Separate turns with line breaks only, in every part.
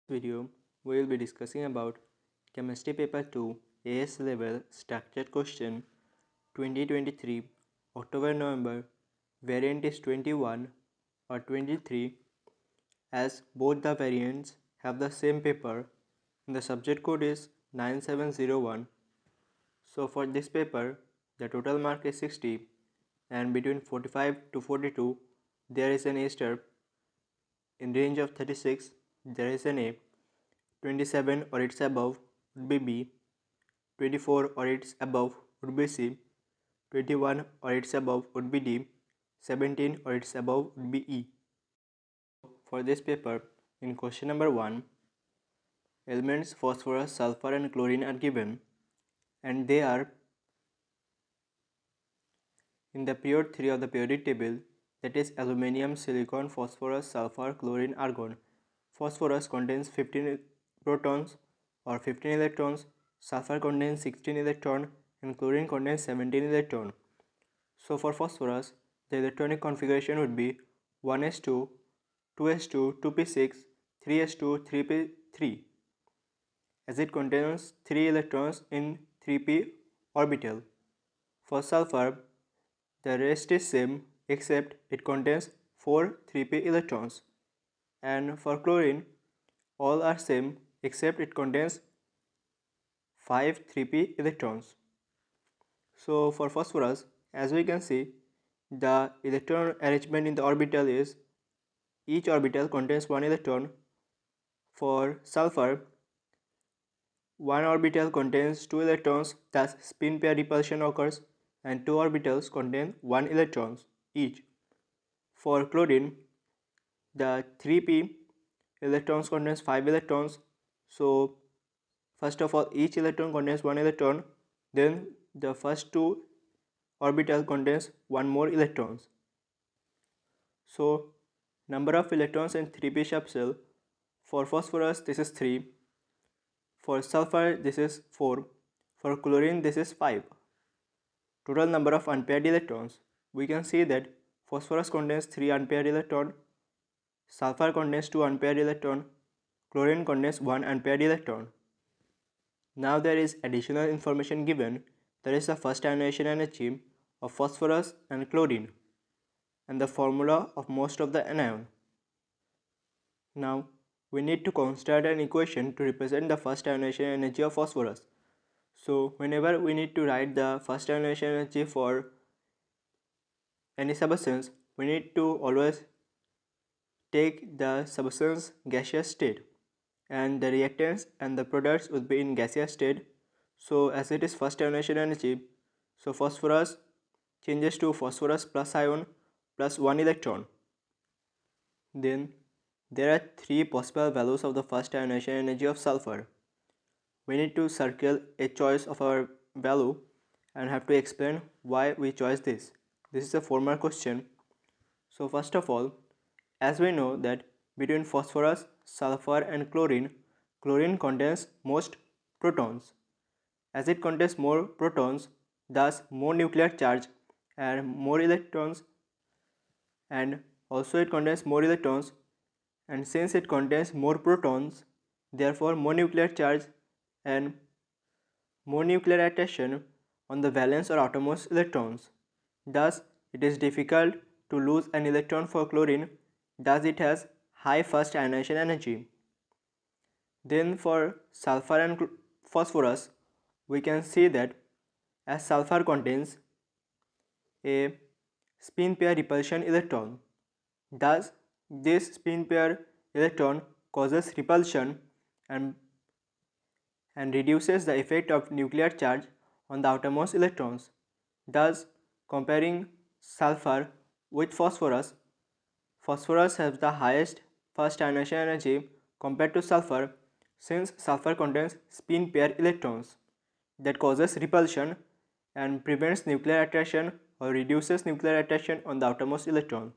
Video we will be discussing about chemistry paper 2 AS level structured question 2023 October-November. Variant is 21 or 23, as both the variants have the same paper and the subject code is 9701. So for this paper the total mark is 60 and between 45 to 42 there is an A star. In range of 36 there is an A. 27 or its above would be B, 24 or its above would be C, 21 or its above would be D, 17 or its above would be E. For this paper, in question number 1, elements phosphorus, sulfur and chlorine are given and they are in the period 3 of the periodic table, that is aluminium, silicon, phosphorus, sulfur, chlorine, argon. Phosphorus contains 15 protons or 15 electrons, sulfur contains 16 electrons and chlorine contains 17 electrons. So for phosphorus, the electronic configuration would be 1s2, 2s2, 2p6, 3s2, 3p3, as it contains 3 electrons in 3p orbital. For sulfur, the rest is same except it contains 4 3p electrons, and for chlorine all are same except it contains 5 3p electrons. So for phosphorus, as we can see, the electron arrangement in the orbital is each orbital contains 1 electron. For sulfur, one orbital contains 2 electrons, thus spin pair repulsion occurs and 2 orbitals contain 1 electron each. For chlorine, the 3p electrons contains 5 electrons. So first of all, each electron contains 1 electron, then the first 2 orbital contains 1 more electrons. So number of electrons in 3p subshell, for phosphorus this is 3, for sulfur this is 4, for chlorine this is 5. Total number of unpaired electrons, we can see that phosphorus contains 3 unpaired electrons, sulfur contains 2 unpaired electrons, chlorine contains 1 unpaired electron. Now there is additional information given, that is the first ionization energy of phosphorus and chlorine and the formula of most of the anion. Now we need to construct an equation to represent the first ionization energy of phosphorus. So whenever we need to write the first ionization energy for any substance, we need to always take the substance gaseous state and the reactants and the products would be in gaseous state. So as it is first ionization energy, so phosphorus changes to phosphorus plus ion plus 1 electron. Then there are 3 possible values of the first ionization energy of sulfur. We need to circle a choice of our value and have to explain why we chose this. This is a 4-mark question. So first of all, as we know that between phosphorus, sulfur and chlorine, chlorine contains most protons. As it contains more protons, thus more nuclear charge and more electrons, and also it contains more electrons, and since it contains more protons, therefore more nuclear charge and more nuclear attraction on the valence or outermost electrons. Thus it is difficult to lose an electron for chlorine, thus it has high first ionization energy. Then for sulfur and phosphorus, we can see that as sulfur contains a spin pair repulsion electron, thus this spin pair electron causes repulsion and reduces the effect of nuclear charge on the outermost electrons. Thus comparing sulfur with phosphorus, phosphorus has the highest first ionization energy compared to sulfur, since sulfur contains spin pair electrons that causes repulsion and prevents nuclear attraction or reduces nuclear attraction on the outermost electron.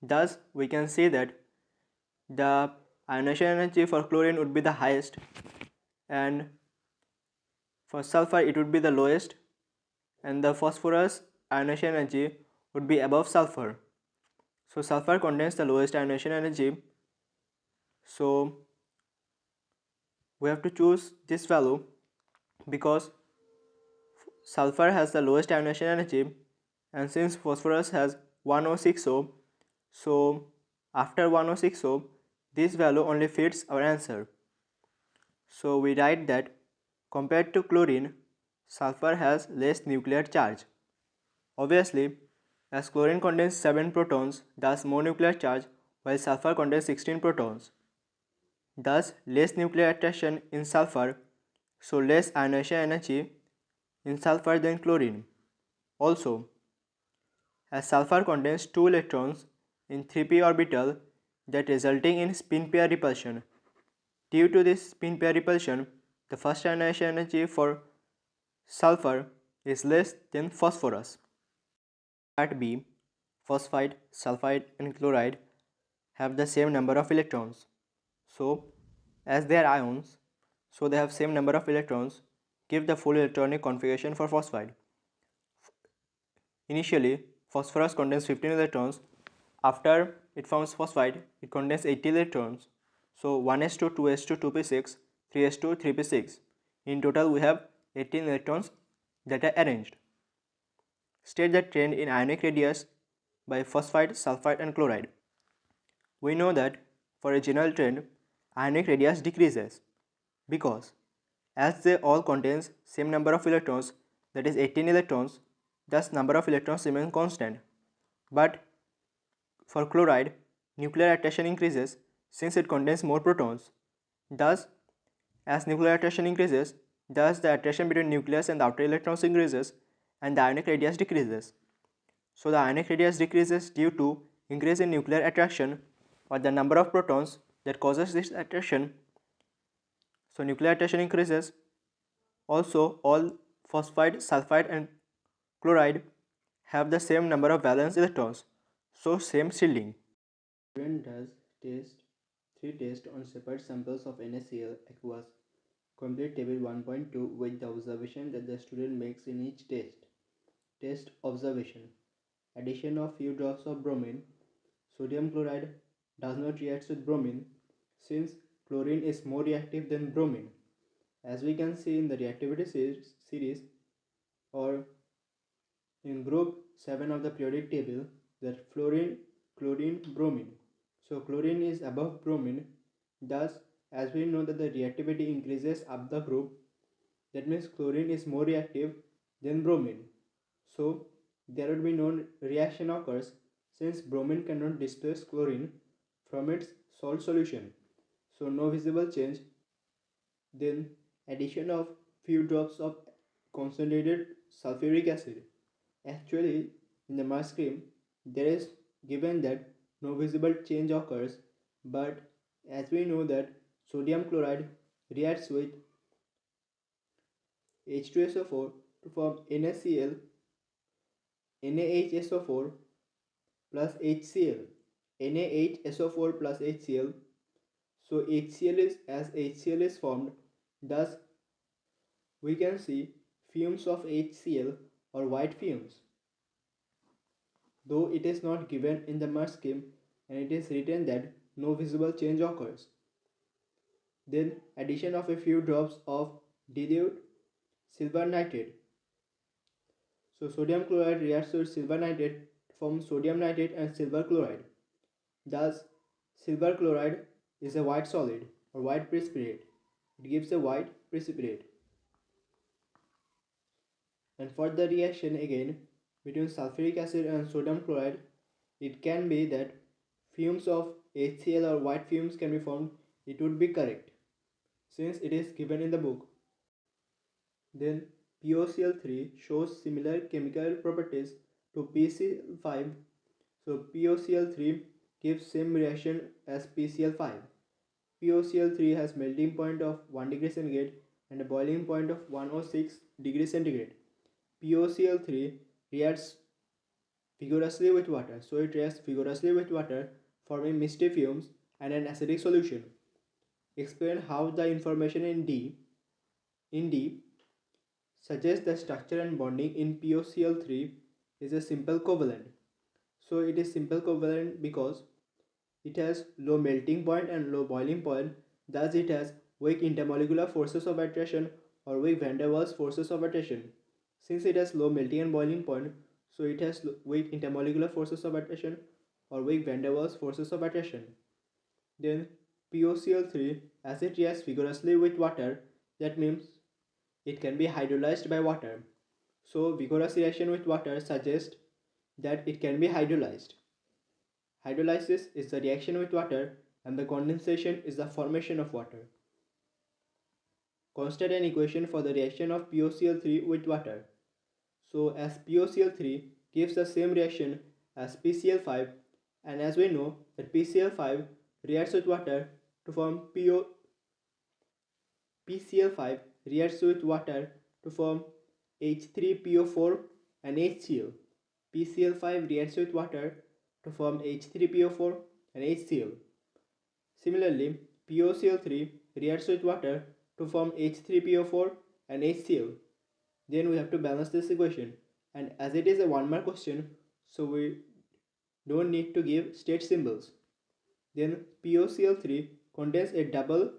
Thus we can say that the ionization energy for chlorine would be the highest and for sulfur it would be the lowest, and the phosphorus ionization energy would be above sulfur. So sulfur contains the lowest ionization energy. So We have to choose this value because sulfur has the lowest ionization energy, and since phosphorus has 1060, so after 1060 this value only fits our answer. So we write that compared to chlorine, sulfur has less nuclear charge. Obviously, as chlorine contains 7 protons, thus more nuclear charge, while sulfur contains 16 protons. Thus, less nuclear attraction in sulfur, so less ionization energy in sulfur than chlorine. Also, as sulfur contains 2 electrons in 3p orbital, that resulting in spin pair repulsion. Due to this spin pair repulsion, the first ionization energy for sulfur is less than phosphorus. Part B, phosphide, sulfide and chloride have the same number of electrons. So, as they are ions, so they have same number of electrons, give the full electronic configuration for phosphide. Initially, phosphorus contains 15 electrons. After it forms phosphide, it contains 80 electrons. So 1s2, 2s2, 2p6, 3s2, 3p6. In total, we have 18 electrons that are arranged. State the trend in ionic radius by phosphide, sulfide and chloride. We know that for a general trend, ionic radius decreases because as they all contains same number of electrons, that is 18 electrons, thus number of electrons remain constant. But for chloride, nuclear attraction increases since it contains more protons. Thus, as nuclear attraction increases, thus the attraction between nucleus and the outer electrons increases and the ionic radius decreases. So the ionic radius decreases due to increase in nuclear attraction or the number of protons that causes this attraction. So nuclear attraction increases. Also, all phosphide, sulfide and chloride have the same number of valence electrons, so same shielding.
Student does three tests on separate samples of NaCl aqueous. Complete table 1.2 with the observation that the student makes in each test. Test observation. Addition of few drops of bromine. Sodium chloride does not react with bromine since chlorine is more reactive than bromine. As we can see in the reactivity series or in group 7 of the periodic table, that fluorine, chlorine, bromine. So chlorine is above bromine. Thus, as we know that the reactivity increases up the group, that means chlorine is more reactive than bromine. So there would be no reaction occurs since bromine cannot displace chlorine from its salt solution. So no visible change. Then addition of few drops of concentrated sulfuric acid. Actually, in the mass screen, there is given that no visible change occurs, but as we know that sodium chloride reacts with H2SO4 to form NaCl, NaHSO4 plus HCl, NaHSO4 plus HCl. So HCl is formed, thus we can see fumes of HCl or white fumes. Though it is not given in the merge scheme and it is written that no visible change occurs. Then addition of a few drops of dilute silver nitrate. So sodium chloride reacts with silver nitrate to form sodium nitrate and silver chloride. Thus silver chloride is a white solid or white precipitate. It gives a white precipitate. And for the reaction again between sulfuric acid and sodium chloride, it can be that fumes of HCl or white fumes can be formed. It would be correct since it is given in the book. Then POCl3 shows similar chemical properties to PCl5. So POCl3 gives same reaction as PCl5. POCl3 has melting point of 1 degree centigrade and a boiling point of 106 degrees centigrade. POCl3 reacts vigorously with water. So it reacts vigorously with water, forming misty fumes and an acidic solution. Explain how the information in D suggests the structure and bonding in POCl3 is a simple covalent. So it is simple covalent because it has low melting point and low boiling point, thus it has weak intermolecular forces of attraction or weak van der Waals forces of attraction. Since it has low melting and boiling point, so it has weak intermolecular forces of attraction or weak van der Waals forces of attraction. Then POCl3, as it reacts vigorously with water, that means it can be hydrolyzed by water. So vigorous reaction with water suggests that it can be hydrolyzed. Hydrolysis is the reaction with water and the condensation is the formation of water. Constate an equation for the reaction of POCl3 with water. So as POCl3 gives the same reaction as PCl5, and as we know that PCl5 reacts with water to form PCl5 reacts with water to form H3PO4 and HCl. PCl5 reacts with water to form H3PO4 and HCl. Similarly, POCl3 reacts with water to form H3PO4 and HCl. Then we have to balance this equation, and as it is a 1 mark question, so we don't need to give state symbols. Then POCl3 contains a double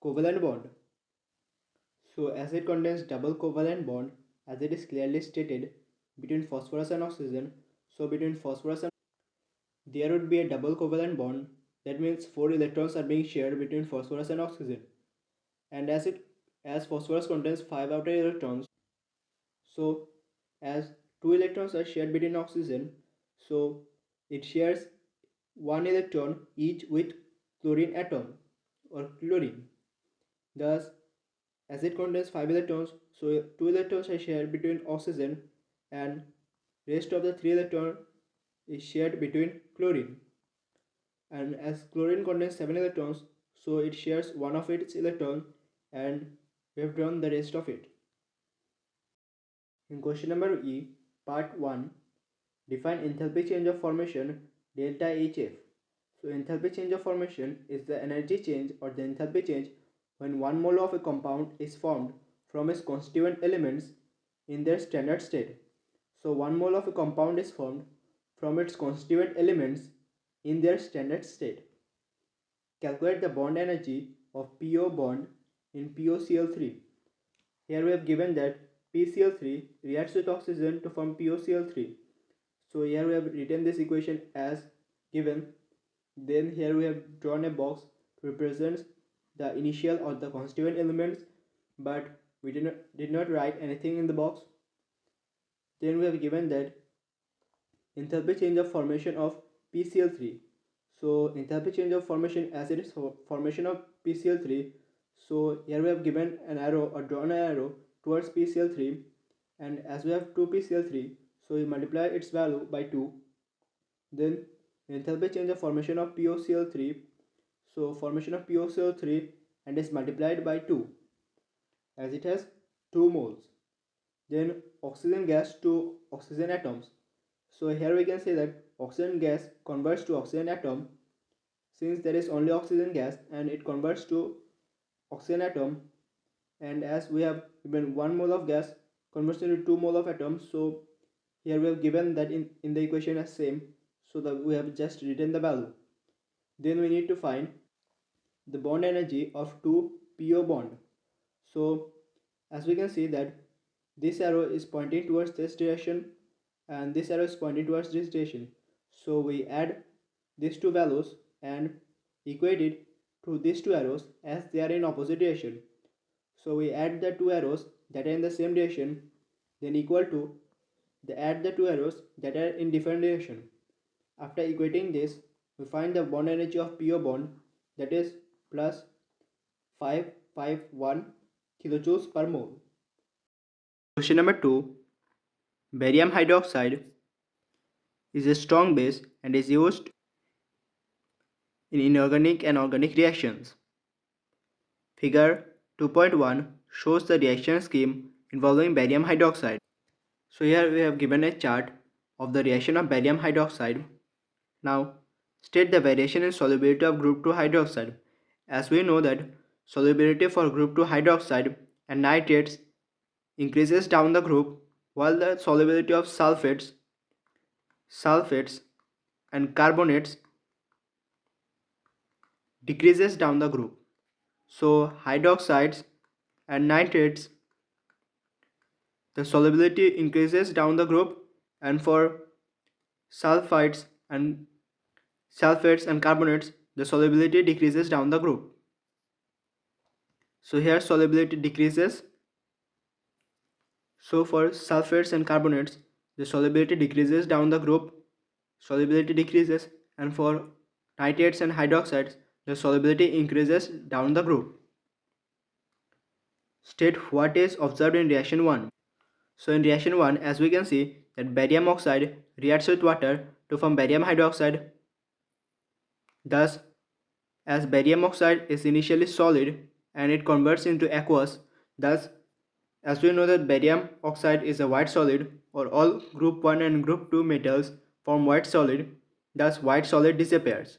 covalent bond. So as it contains double covalent bond, as it is clearly stated, between phosphorus and oxygen, so between phosphorus and there would be a double covalent bond. That means 4 electrons are being shared between phosphorus and oxygen. And as phosphorus contains 5 outer electrons, so as 2 electrons are shared between oxygen, so it shares 1 electron each with chlorine atom or chlorine. Thus, as it contains 5 electrons, so 2 electrons are shared between oxygen and rest of the 3 electrons is shared between chlorine. And as chlorine contains 7 electrons, so it shares one of its electron and we have drawn the rest of it. In question number E, part 1, define enthalpy change of formation delta HF. So enthalpy change of formation is the energy change or the enthalpy change when 1 mole of a compound is formed from its constituent elements in their standard state. So 1 mole of a compound is formed from its constituent elements in their standard state. Calculate the bond energy of PO bond in POCl3. Here we have given that PCl3 reacts with oxygen to form POCl3. So here we have written this equation as given. Then here we have drawn a box to represent the initial or the constituent elements, but we did not write anything in the box. Then we have given that enthalpy change of formation of PCl3. So enthalpy change of formation as it is formation of PCl3. So here we have given an arrow or drawn an arrow towards PCl3, and as we have 2 PCl3, so we multiply its value by 2. Then enthalpy change of formation of POCl3. So formation of POCl3 and is multiplied by 2 as it has 2 moles. Then oxygen gas to oxygen atoms. So here we can say that oxygen gas converts to oxygen atom since there is only oxygen gas, and it converts to oxygen atom, and as we have given 1 mole of gas converts into 2 mole of atoms, so here we have given that in the equation as same, so that we have just written the value. Then we need to find the bond energy of 2 PO bond. So as we can see that this arrow is pointing towards this direction and this arrow is pointing towards this direction. So we add these two values and equate it to these two arrows as they are in opposite direction. So we add the two arrows that are in the same direction, then equal to add the two arrows that are in different direction. After equating this, we find the bond energy of PO bond, that is plus 551 kilojoules per mole. Question number 2. Barium hydroxide is a strong base and is used in inorganic and organic reactions. Figure 2.1 shows the reaction scheme involving barium hydroxide. So here we have given a chart of the reaction of barium hydroxide. Now state the variation in solubility of group 2 hydroxide. As we know that solubility for group 2 hydroxide and nitrates increases down the group, while the solubility of sulfates and carbonates decreases down the group.
So hydroxides and nitrates, the solubility increases down the group, and for sulfides and sulfates and carbonates, the solubility decreases down the group. So here solubility decreases. So for sulfates and carbonates, the solubility decreases down the group, solubility decreases, and for nitrates and hydroxides, the solubility increases down the group. State what is observed in reaction 1. So in reaction 1, as we can see that barium oxide reacts with water to form barium hydroxide. Thus, as barium oxide is initially solid and it converts into aqueous, thus as we know that barium oxide is a white solid, or all group 1 and group 2 metals form white solid, thus white solid disappears.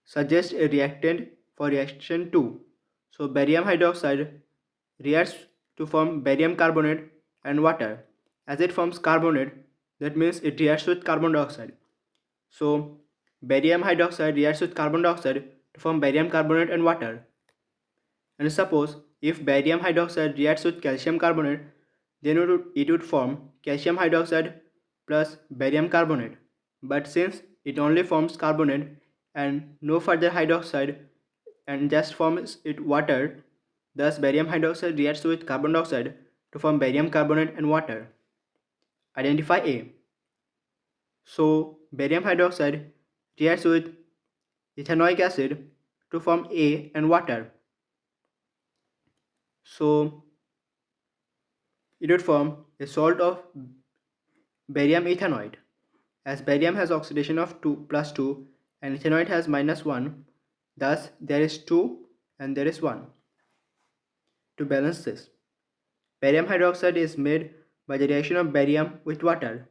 Suggest a reactant for reaction 2. So barium hydroxide reacts to form barium carbonate and water. As it forms carbonate, that means it reacts with carbon dioxide. So barium hydroxide reacts with carbon dioxide to form barium carbonate and water. And suppose if barium hydroxide reacts with calcium carbonate, then it would form calcium hydroxide plus barium carbonate. But since it only forms carbonate and no further hydroxide and just forms it water, thus barium hydroxide reacts with carbon dioxide to form barium carbonate and water. Identify A. So barium hydroxide reacts with ethanoic acid to form A and water. So it would form a salt of barium ethanoate. As barium has oxidation of 2 plus 2 and ethanoate has minus 1, thus there is 2 and there is 1. To balance this, barium hydroxide is made by the reaction of barium with water.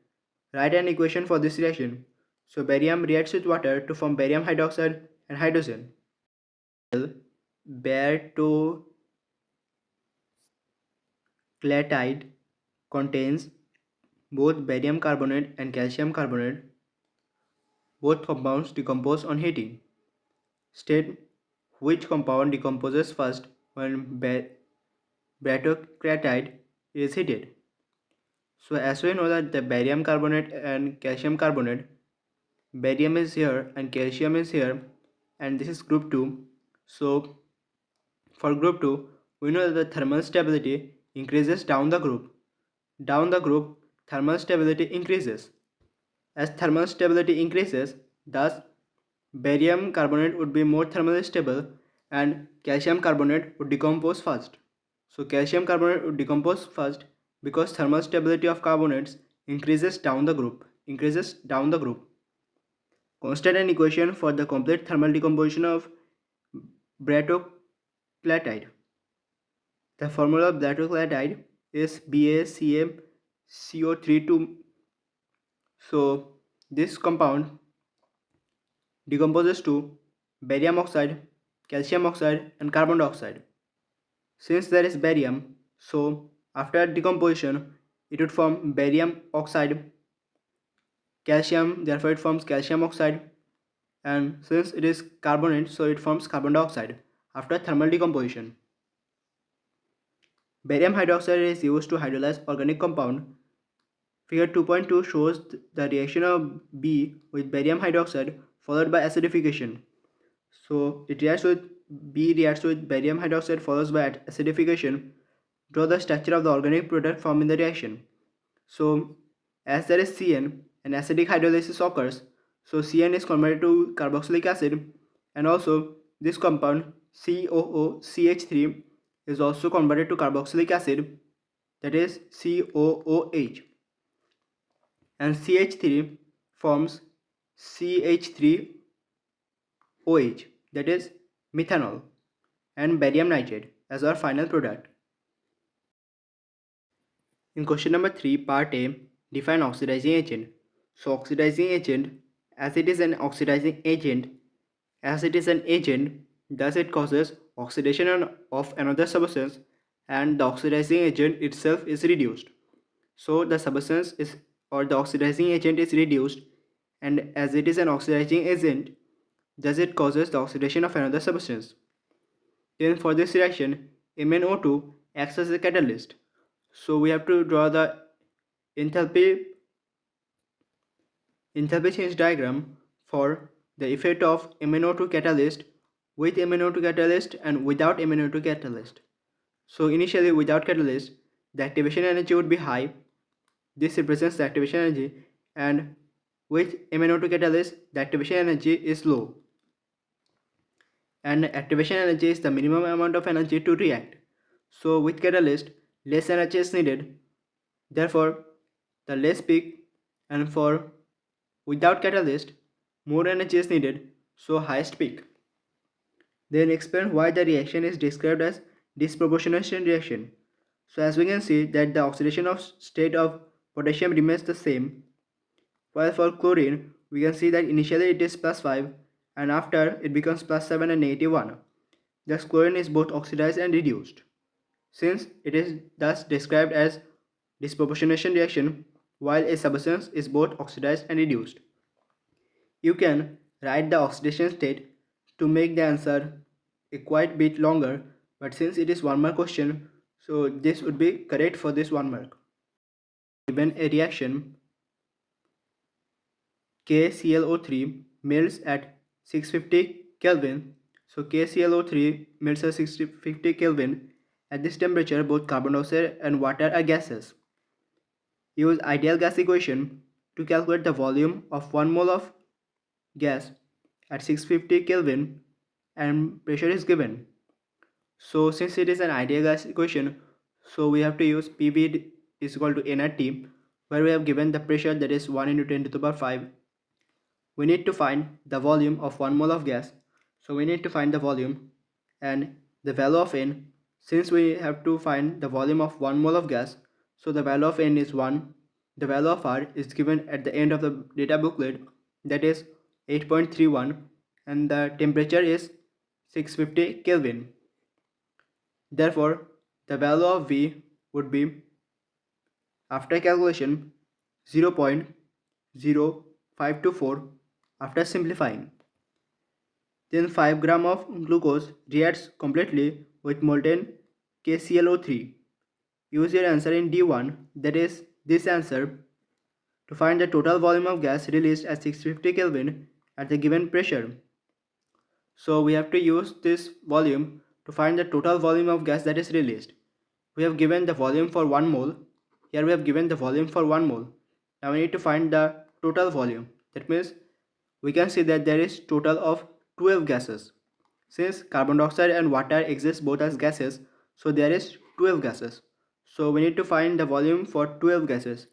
Write an equation for this reaction. So barium reacts with water to form barium hydroxide and hydrogen. Bertoclatide contains both barium carbonate and calcium carbonate. Both compounds decompose on heating. State which compound decomposes first when bertoclatide is heated. So as we know that the barium carbonate and calcium carbonate, barium is here and calcium is here, and this is group 2. So for group 2, we know that the thermal stability increases down the group. Down the group, thermal stability increases. As thermal stability increases, thus barium carbonate would be more thermally stable and calcium carbonate would decompose fast. So calcium carbonate would decompose first because thermal stability of carbonates increases down the group. Constant an equation for the complete thermal decomposition of bertoclatide. The formula of bertoclatide is BaCaCO32. So this compound decomposes to barium oxide, calcium oxide and carbon dioxide. Since there is barium, so after decomposition it would form barium oxide, calcium, therefore it forms calcium oxide, and since it is carbonate, so it forms carbon dioxide after thermal decomposition. Barium hydroxide is used to hydrolyze organic compound. Figure 2.2 shows the reaction of B with barium hydroxide followed by acidification. So it reacts with B reacts with barium hydroxide follows by acidification. Draw the structure of the organic product formed in the reaction. So as there is CN and acidic hydrolysis occurs, so CN is converted to carboxylic acid, and also this compound COOCH3 is also converted to carboxylic acid, that is COOH, and CH3 forms CH3OH, that is methanol, and barium nitrate as our final product. In question number 3, part A, define oxidizing agent. So oxidizing agent, as it is an agent, thus it causes oxidation of another substance and the oxidizing agent itself is reduced. So the substance is, or the oxidizing agent is reduced, and as it is an oxidizing agent, thus it causes the oxidation of another substance.
Then for this reaction, MnO2 acts as a catalyst. So we have to draw the enthalpy change diagram for the effect of MnO2 catalyst with MnO2 catalyst and without MnO2 catalyst. So initially without catalyst, the activation energy would be high. This represents the activation energy, and with MnO2 catalyst, the activation energy is low. And activation energy is the minimum amount of energy to react. So with catalyst, less energy is needed. Therefore, the less peak, and for without catalyst, more energy is needed, so highest peak. Then explain why the reaction is described as disproportionation reaction. So as we can see that the oxidation of state of potassium remains the same, while for chlorine we can see that initially it is plus 5 and after it becomes plus 7 and negative 1. Thus chlorine is both oxidized and reduced. Since it is thus described as disproportionation reaction while a substance is both oxidized and reduced. You can write the oxidation state to make the answer a quite bit longer, but since it is 1 mark question, so this would be correct for this 1 mark. Given a reaction KClO3 melts at 650 Kelvin. So KClO3 melts at 650 Kelvin. At this temperature, both carbon dioxide and water are gases. Use ideal gas equation to calculate the volume of 1 mole of gas at 650 Kelvin and pressure is given. So since it is an ideal gas equation, so we have to use PV is equal to nRT, where we have given the pressure, that is 1 into 10 to the power 5. We need to find the volume of 1 mole of gas. So we need to find the volume and the value of N. Since we have to find the volume of 1 mole of gas, so the value of N is 1. The value of R is given at the end of the data booklet, that is 8.31, and the temperature is 650 Kelvin. Therefore, the value of V would be, after calculation, 0.0524 after simplifying. Then 5 gram of glucose reacts completely with molten KClO3. Use your answer in D1, that is this answer, to find the total volume of gas released at 650 Kelvin at the given pressure. So we have to use this volume to find the total volume of gas that is released. We have given the volume for 1 mole. Here we have given the volume for 1 mole. Now we need to find the total volume. That means we can see that there is total of 12 gases. Since carbon dioxide and water exist both as gases, so there is 12 gases. So we need to find the volume for 12 gases.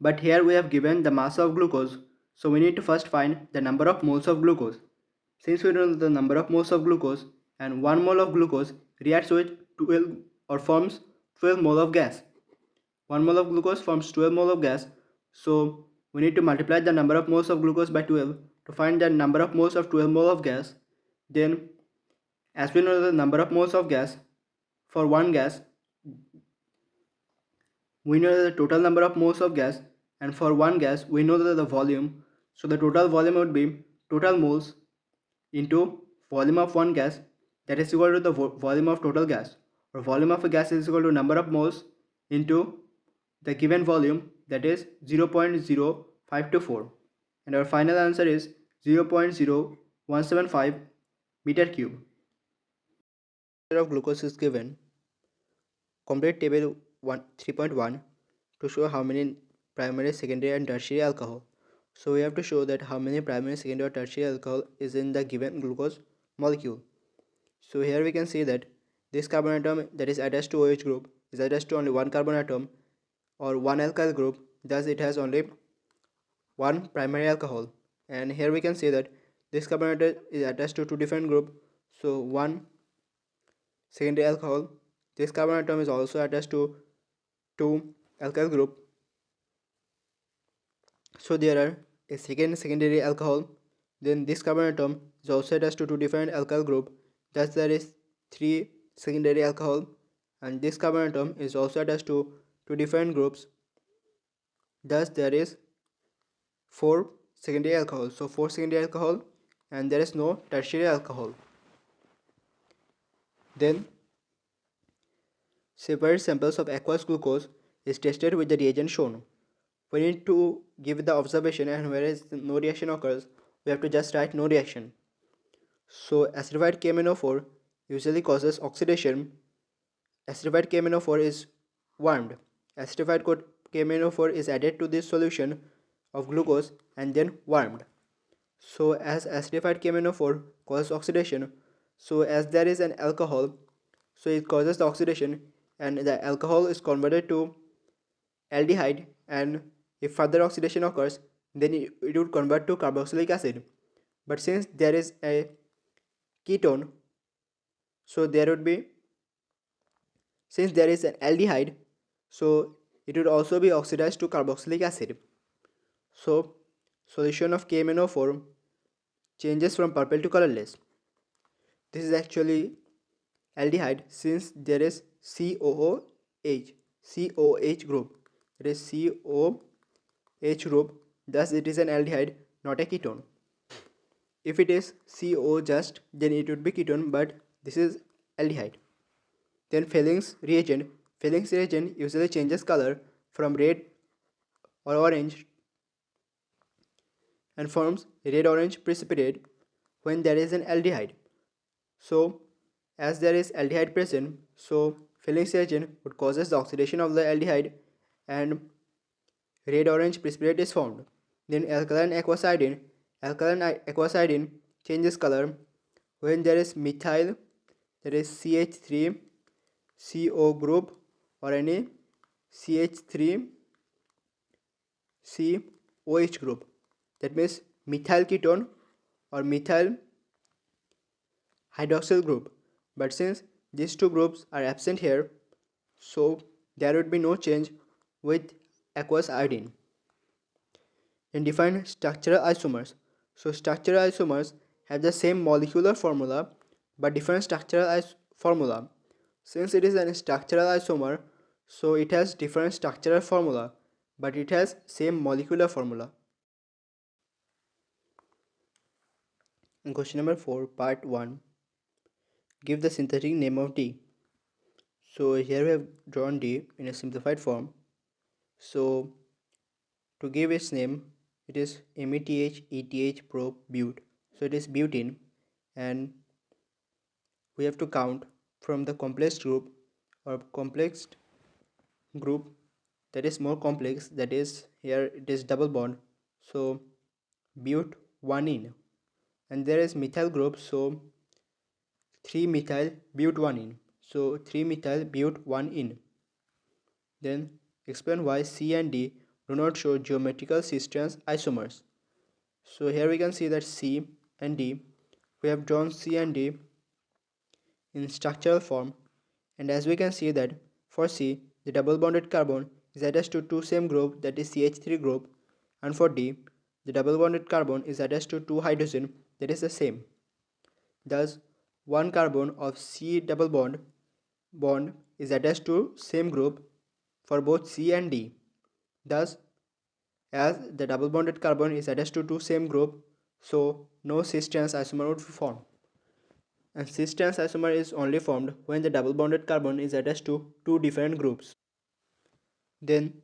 But here we have given the mass of glucose, so we need to first find the number of moles of glucose. Since we know the number of moles of glucose, and 1 mole of glucose reacts with 12 or forms 12 mole of gas. 1 mole of glucose forms 12 mole of gas, so we need to multiply the number of moles of glucose by 12 to find the number of moles of 12 mole of gas. Then, as we know the number of moles of gas for one gas, we know the total number of moles of gas, and for one gas we know the volume. So the total volume would be total moles into volume of one gas, that is equal to the volume of total gas, or volume of a gas is equal to number of moles into the given volume, that is 0.0524, and our final answer is 0.0175 meter cube. Of glucose is given. Complete table 3.1 to show how many primary, secondary and tertiary alcohol. So we have to show that how many primary, secondary or tertiary alcohol is in the given glucose molecule. So here we can see that this carbon atom that is attached to OH group is attached to only one carbon atom or one alkyl group, thus it has only one primary alcohol. And here we can see that this carbon atom is attached to two different groups, so one secondary alcohol. This carbon atom is also attached to two alkyl group, so there are a secondary alcohol. Then this carbon atom is also attached to two different alkyl group, thus there is three secondary alcohol, and this carbon atom is also attached to two different groups, thus there is four secondary alcohol. So four secondary alcohol, and there is no tertiary alcohol. Then separate samples of aqueous glucose is tested with the reagent shown. We need to give the observation, and whereas no reaction occurs, we have to just write no reaction. So acidified KMnO4 usually causes oxidation. Acidified KMnO4 is warmed. Acidified KMnO4 is added to this solution of glucose and then warmed. So as acidified KMnO4 causes oxidation, so as there is an alcohol, so it causes the oxidation and the alcohol is converted to aldehyde, and if further oxidation occurs, then it would convert to carboxylic acid. But since there is a ketone, so there would be, since there is an aldehyde, so it would also be oxidized to carboxylic acid. So solution of KMnO4 changes from purple to colorless. This is actually aldehyde since there is COOH group. It is COH group, thus it is an aldehyde, not a ketone. If it is CO just, then it would be ketone, but this is aldehyde. Then Felling's reagent. Felling's reagent usually changes color from red or orange and forms red-orange precipitate when there is an aldehyde. So as there is aldehyde present, so Felling's reagent would causes the oxidation of the aldehyde and red-orange precipitate is formed. Then alkaline aquacidin. Alkaline aquacidin changes color when there is methyl, that is CH3 CO group, or any CH3 COH group. That means methyl ketone or methyl hydroxyl group. But since these two groups are absent here, so there would be no change with aqueous iodine. Then define structural isomers. So structural isomers have the same molecular formula but different structural formula. Since it is a structural isomer, so it has different structural formula but it has same molecular formula. In question number 4, part 1, give the synthetic name of D. So here we have drawn D in a simplified form. So to give its name, it is METH pro but. So it is butene, and we have to count from the complex group or complex group that is more complex, that is here it is double bond, so but 1 in, and there is methyl group, so 3 methyl but 1 in, so 3 methyl but 1 in. Then explain why C and D do not show geometrical cis-trans isomers. So here we can see that C and D, we have drawn C and D in structural form, and as we can see that for C, the double bonded carbon is attached to two same group, that is CH3 group, and for D, the double bonded carbon is attached to two hydrogen, that is the same. Thus one carbon of C double bond is attached to same group for both C and D. Thus as the double bonded carbon is attached to two same group, so no cis-trans isomer would form. And cis-trans isomer is only formed when the double bonded carbon is attached to two different groups. Then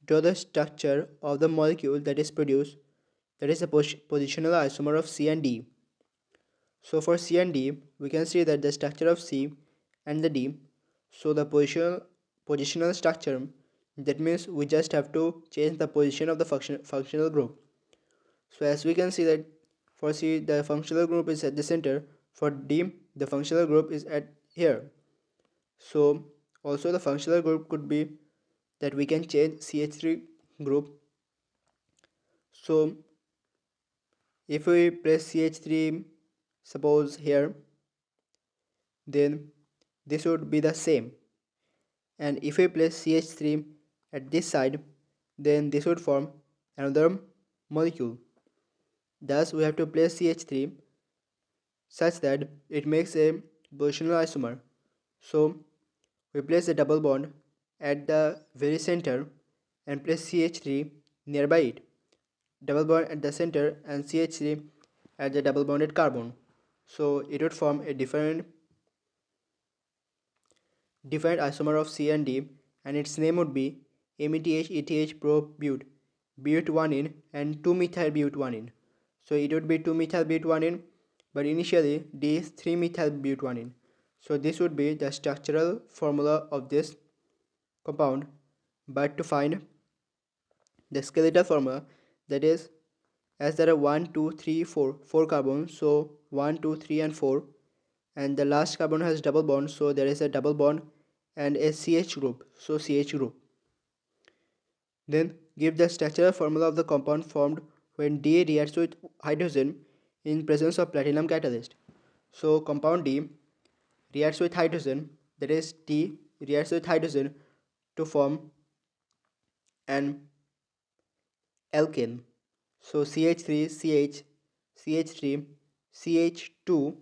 draw the structure of the molecule that is produced, that is a positional isomer of C and D. So for C and D, we can see that the structure of C and the D, so the positional structure, that means we just have to change the position of the functional group. So as we can see that for C, the functional group is at the center, for D, the functional group is at here. So also the functional group could be that we can change CH3 group. So if we place CH3 suppose here, then this would be the same, and if we place CH3 at this side, then this would form another molecule. Thus we have to place CH3 such that it makes a positional isomer. So we place a double bond at the very center and place CH3 nearby it. Double bond at the center and CH3 at the double bonded carbon. So it would form a different isomer of C and D, and its name would be METH pro but1 and 2-methyl but1. So it would be 2-methyl but1, but initially D is 3-methyl but1. So this would be the structural formula of this compound. But to find the skeletal formula, that is, as there are 1, 2, 3, 4 carbons, so 1, 2, 3 and 4, and the last carbon has double bond, so there is a double bond and a CH group, so CH group. Then give the structural formula of the compound formed when D reacts with hydrogen in presence of platinum catalyst. So compound D reacts with hydrogen, that is D reacts with hydrogen to form an alkane. So CH3, CH, CH3, CH2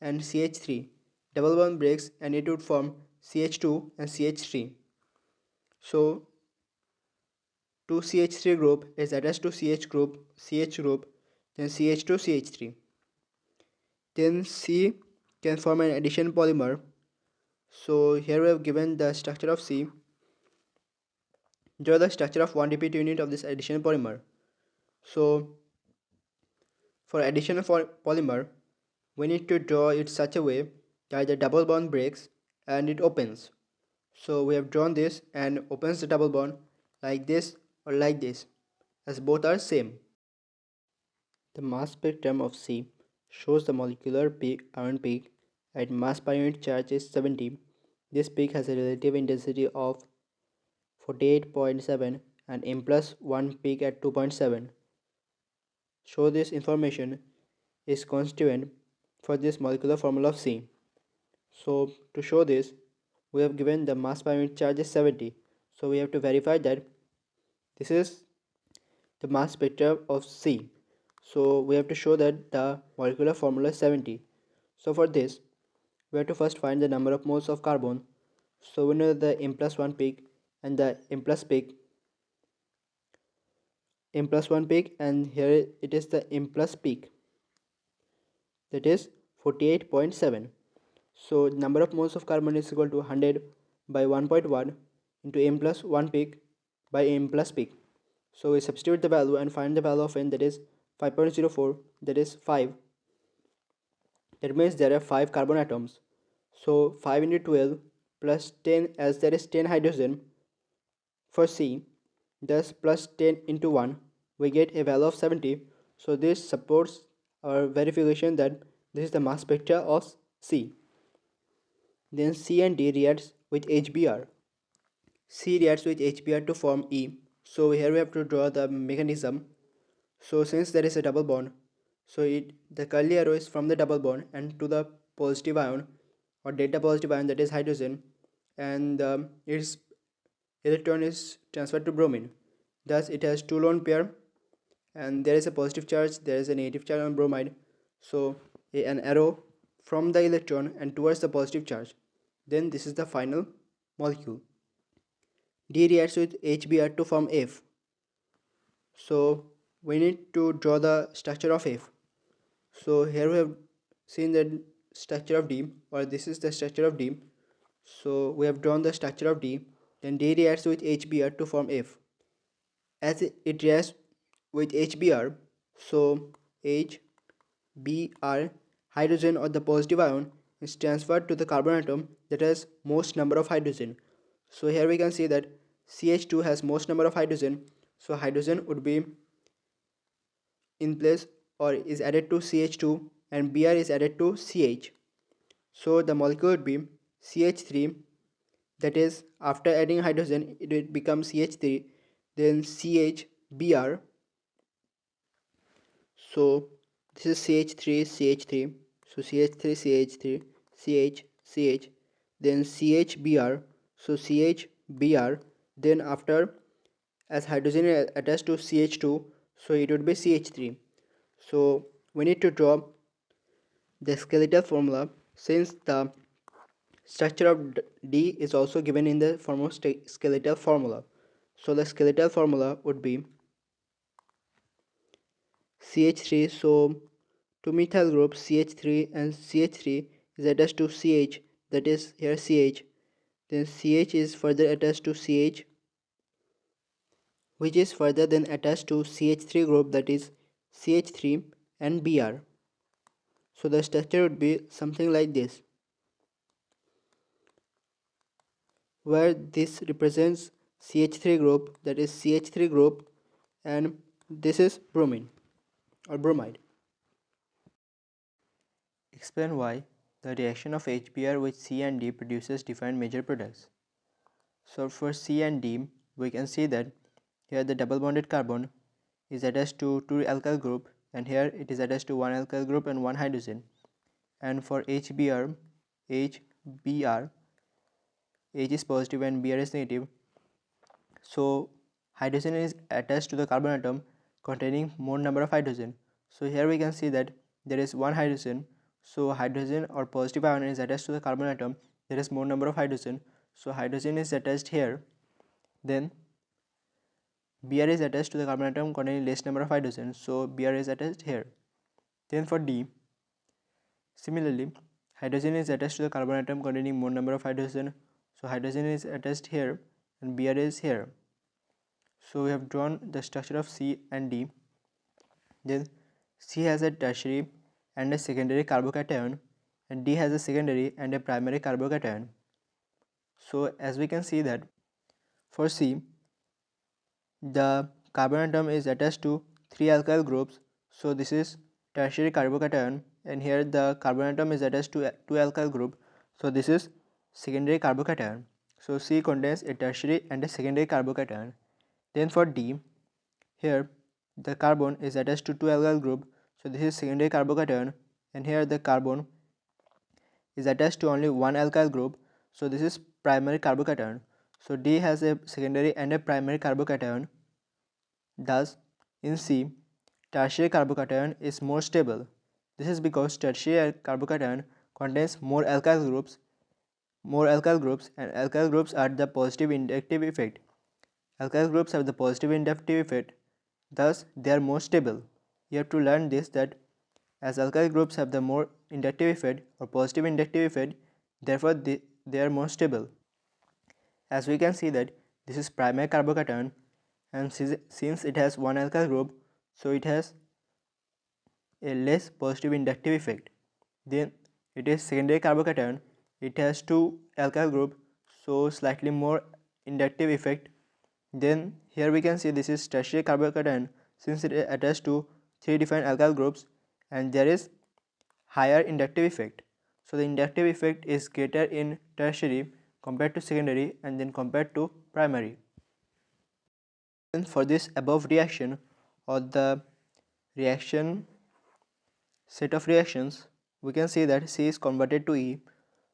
and CH3. Double bond breaks and it would form CH2 and CH3. So 2CH3 group is attached to CH group, then CH2, CH3. Then C can form an addition polymer. So here we have given the structure of C. Draw the structure of 1 repeat unit of this addition polymer. So for addition of polymer, we need to draw it such a way that the double bond breaks and it opens. So we have drawn this and opens the double bond like this or like this, as both are same. The mass spectrum of C shows the molecular peak, ion peak at mass per unit charge is 70. This peak has a relative intensity of 48.7 and M plus 1 peak at 2.7. So this information is constituent for this molecular formula of C. So to show this, we have given the mass per unit charge is 70. So we have to verify that this is the mass spectrum of C. So we have to show that the molecular formula is 70. So for this, we have to first find the number of moles of carbon. So we know the M plus 1 peak and the M plus peak, and here it is the M plus peak, that is 48.7. So number of moles of carbon is equal to 100 by 1.1 into M plus 1 peak by M plus peak. So we substitute the value and find the value of N, that is 5.04, that is 5. That means there are 5 carbon atoms. So 5 into 12 plus 10, as there is 10 hydrogen for C, thus plus 10 into 1, we get a value of 70. So this supports our verification that this is the mass spectra of C. Then C and D reacts with HBr. C reacts with HBr to form E. So here we have to draw the mechanism. So since there is a double bond, so the curly arrow is from the double bond and to the positive ion or delta positive ion, that is hydrogen, and its electron is transferred to bromine. Thus it has two lone pair and there is a positive charge, there is a negative charge on bromide. So an arrow from the electron and towards the positive charge. Then this is the final molecule. D reacts with HBr to form F. So we need to draw the structure of F. So here we have seen the structure of D, or this is the structure of D. So we have drawn the structure of D. Then D reacts with HBr to form F. As it reacts with HBr, so HBr, hydrogen or the positive ion, is transferred to the carbon atom that has most number of hydrogen. So here we can see that CH2 has most number of hydrogen. So hydrogen would be in place or is added to CH2 and Br is added to CH. So the molecule would be CH3, that is after adding hydrogen it will become CH3, then CHBr. So this is CH3, CH3, so CH3, CH3, CH, CH, then CHBr, so CHBr, then after as hydrogen is attached to CH2, so it would be CH3. So we need to draw the skeletal formula since the structure of D is also given in the form of skeletal formula. So the skeletal formula would be CH3. So two methyl groups CH3 and CH3 is attached to CH, that is here CH. Then CH is further attached to CH, which is further then attached to CH3 group, that is CH3 and Br. So the structure would be something like this, where this represents CH3 group, that is CH3 group, and this is bromine or bromide.
Explain why the reaction of HBr with C and D produces different major products. So for C and D, we can see that here the double bonded carbon is attached to two alkyl group, and here it is attached to one alkyl group and one hydrogen. And for HBr, H is positive and Br is negative. So hydrogen is attached to the carbon atom containing more number of hydrogen. So here we can see that there is one hydrogen. So hydrogen or positive ion is attached to the carbon atom. There is more number of hydrogen. So hydrogen is attached here. Then Br is attached to the carbon atom containing less number of hydrogen. So Br is attached here. Then for D, similarly, hydrogen is attached to the carbon atom containing more number of hydrogen. So hydrogen is attached here and Br is here. So we have drawn the structure of C and D. Then C has a tertiary and a secondary carbocation, and D has a secondary and a primary carbocation. So as we can see that for C, the carbon atom is attached to three alkyl groups. So this is tertiary carbocation, and here the carbon atom is attached to two alkyl group. So this is secondary carbocation. So C contains a tertiary and a secondary carbocation. Then for D, here the carbon is attached to two alkyl group. So this is secondary carbocation, and here the carbon is attached to only one alkyl group. So this is primary carbocation. So D has a secondary and a primary carbocation. Thus in C, tertiary carbocation is more stable. This is because tertiary carbocation contains more alkyl groups, and alkyl groups are the positive inductive effect. Alkyl groups have the positive inductive effect, thus they are more stable. You have to learn this, that as alkyl groups have the more inductive effect or positive inductive effect, therefore they are more stable. As we can see that this is primary carbocation, and since it has one alkyl group, so it has a less positive inductive effect. Then it is secondary carbocation, it has two alkyl group, so slightly more inductive effect. Then here we can see this is tertiary carbocation, since it is attached to three different alkyl groups, and there is higher inductive effect. So the inductive effect is greater in tertiary compared to secondary and then compared to primary. And for this above reaction or the reaction set of reactions, we can see that C is converted to E.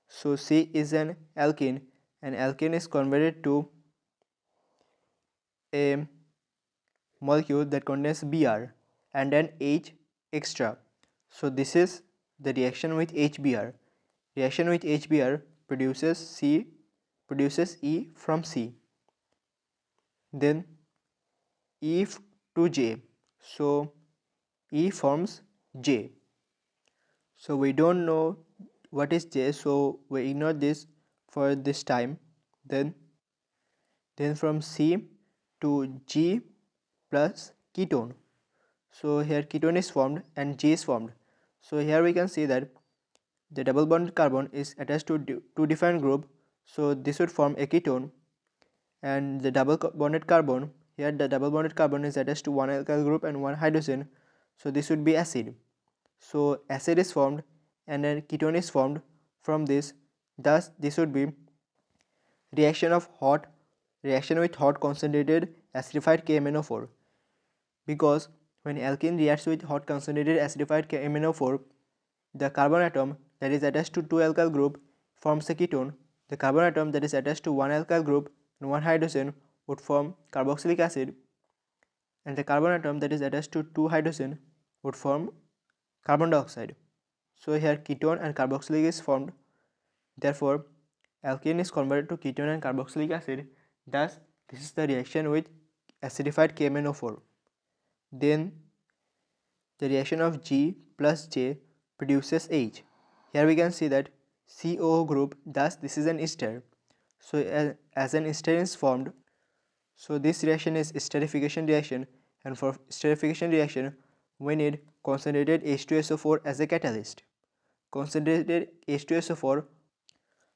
So C is an alkene, and alkene is converted to a molecule that contains Br and an H extra. So this is the reaction with HBr. Reaction with HBr produces E from C. Then E to J. So E forms J. So we don't know what is J, so we ignore this for this time. Then from C to G plus ketone. So here ketone is formed and G is formed. So here we can see that the double bonded carbon is attached to two different groups. So this would form a ketone, and the double bonded carbon, here the double bonded carbon is attached to one alkyl group and one hydrogen. So this would be acid. So acid is formed and then ketone is formed from this. Thus this would be reaction with hot concentrated acidified KMnO4, because when alkene reacts with hot concentrated acidified KMnO4, the carbon atom that is attached to two alkyl group forms a ketone. The carbon atom that is attached to one alkyl group and one hydrogen would form carboxylic acid, and the carbon atom that is attached to two hydrogen would form carbon dioxide. So here ketone and carboxylic is formed. Therefore alkene is converted to ketone and carboxylic acid. Thus this is the reaction with acidified KMnO4. Then the reaction of G plus J produces H. Here we can see that COO group, thus this is an ester. So as an ester is formed, so this reaction is esterification reaction, and for esterification reaction we need concentrated H2SO4 as a catalyst. Concentrated H2SO4,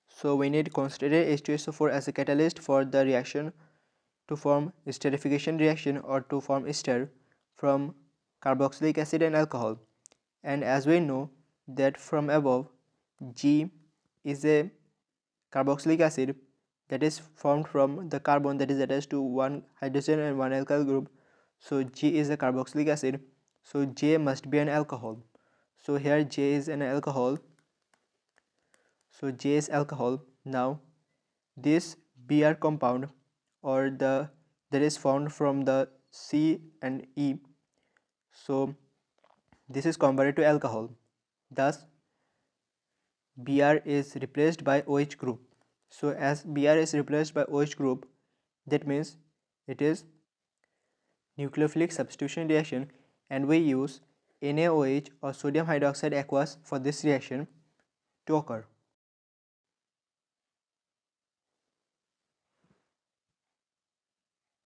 so we need concentrated H2SO4 as a catalyst for the reaction to form esterification reaction or to form ester from carboxylic acid and alcohol. And as we know that from above, G is a carboxylic acid that is formed from the carbon that is attached to one hydrogen and one alkyl group. So G is a carboxylic acid, so J must be an alcohol. So here J is an alcohol, so J is alcohol. Now this Br compound or the that is found from the C and E, so this is converted to alcohol. Thus Br is replaced by OH group. So as Br is replaced by OH group, that means it is nucleophilic substitution reaction, and we use NaOH or sodium hydroxide aqueous for this reaction to occur.